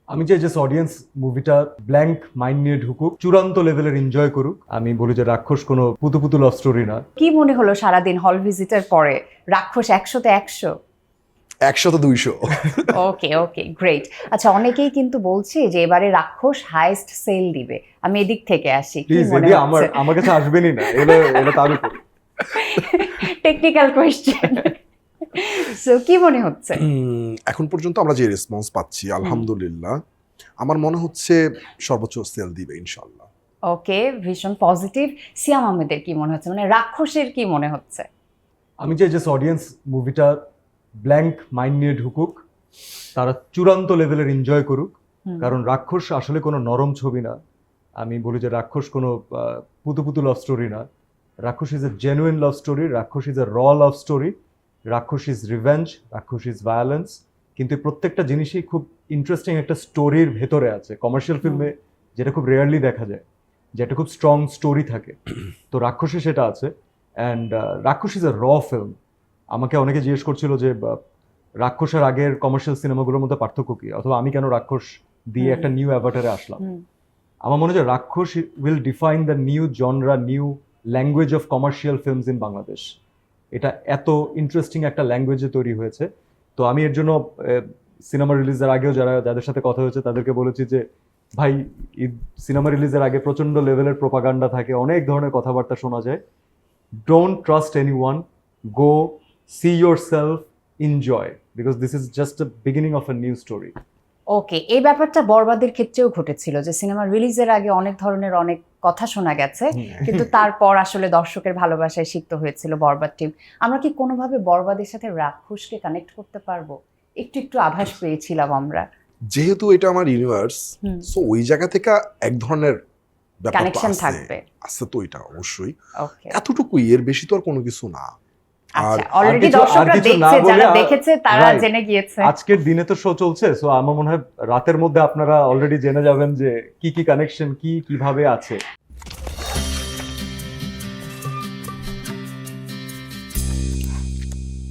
আমি চাই যে অডিয়েন্স মুভিটা ব্ল্যাঙ্ক মাইন্ড নিয়ে ঢুকুক, চূড়ান্ত লেভেলের এনজয় করুক। আমি বলি যে রাক্ষস কোনো পুতু পুতু লাভ স্টোরি না। কি মনে হলো সারাদিন হল ভিজিটের পরে? রাক্ষস 100-তে 100? 100-200। ওকে ওকে গ্রেট। আচ্ছা, অনেকেই কিন্তু বলছে যে এবারে রাক্ষস হাইয়েস্ট সেল দিবে। আমি এদিক থেকে আসি, কি প্লিজ মনে এদি হচ্ছে? আমার কাছে আসবেনই না, এগুলো তার উপর। Technical question. সো কি মনে হচ্ছে? এখন পর্যন্ত আমরা যে রেসপন্স পাচ্ছি আলহামদুলিল্লাহ, আমার মনে হচ্ছে সর্বোচ্চ সেল দিবে ইনশাআল্লাহ। ওকে, ভীষণ পজিটিভ। সিয়াম আহমেদের কি মনে হচ্ছে, মানে রাক্ষসের কি মনে হচ্ছে? আমি চাই যে অডিয়েন্স মুভিটা ব্ল্যাঙ্ক মাইন্ড নিয়ে ঢুকুক, তারা চূড়ান্ত লেভেলের এনজয় করুক। কারণ রাক্ষস আসলে কোনো নরম ছবি না। আমি বলি যে রাক্ষস কোনো পুতু পুতু লাভ স্টোরি না। রাক্ষস is a genuine love story, রাক্ষস ইজ এ র লাভ স্টোরি, রাক্ষস ইজ রিভেঞ্জ, রাক্ষস ইজ ভায়োলেন্স। কিন্তু এই প্রত্যেকটা জিনিসই খুব ইন্টারেস্টিং একটা স্টোরির ভেতরে আছে। কমার্শিয়াল ফিল্মে যেটা খুব রেয়ারলি দেখা যায়, যেটা খুব স্ট্রং স্টোরি থাকে, তো রাক্ষসে সেটা আছে। অ্যান্ড রাক্ষস ইজ এ র ফিল্ম। আমাকে অনেকে জিজ্ঞেস করছিল যে রাক্ষসের আগের কমার্শিয়াল সিনেমাগুলোর মধ্যে পার্থক্য কি, অথবা আমি কেন রাক্ষস দিয়ে একটা নিউ অ্যাভাটারে আসলাম। আমার মনে হয় রাক্ষস will define the new genre, new language of commercial films in Bangladesh. এটা এত ইন্টারেস্টিং একটা ল্যাঙ্গুয়েজে তৈরি হয়েছে। তো আমি এর জন্য সিনেমা রিলিজের আগেও যাদের সাথে কথা হয়েছে তাদেরকে বলেছি যে ভাই, সিনেমা রিলিজের আগে প্রচন্ড লেভেলের প্রোপাগান্ডা থাকে, অনেক ধরনের কথাবার্তা শোনা যায়। Don't trust anyone, go see yourself, enjoy, because this is just the beginning of a new story. ওকে, এই ব্যাপারটা বরবাদের ক্ষেত্রেও ঘটেছিল যে সিনেমা রিলিজের আগে অনেক ধরনের অনেক কথা শোনা গেছে, কিন্তু তারপর আসলে দর্শকের ভালোবাসায় সিক্ত হয়েছিল বরবাদ টিম। আমরা কি কোনোভাবে বরবাদের সাথে রাক্ষসকে কানেক্ট করতে পারবো? একটু একটু আভাস পেয়েছিলাম আমরা। যেহেতু এটা আমার ইউনিভার্স, সো ওই জায়গা থেকে এক ধরনের ব্যাপার তো কানেকশন আছে। থাকবে। আছে তো, এটা অবশ্যই। ওকে, এতটুকুই, এর বেশি তো আর কোনো কিছু না। আর আচ্ছা, অলরেডি কিছু- দর্শকরা আর কিছু না দেখছে, বলে যারা দেখেছে তারা right. জেনে গিয়েছে। আজকের দিনে তো শো চলছে, সো আমার মনে হয় রাতের মধ্যে আপনারা অলরেডি জেনে যাবেন যে কি কি কানেকশন, কিভাবে আছে।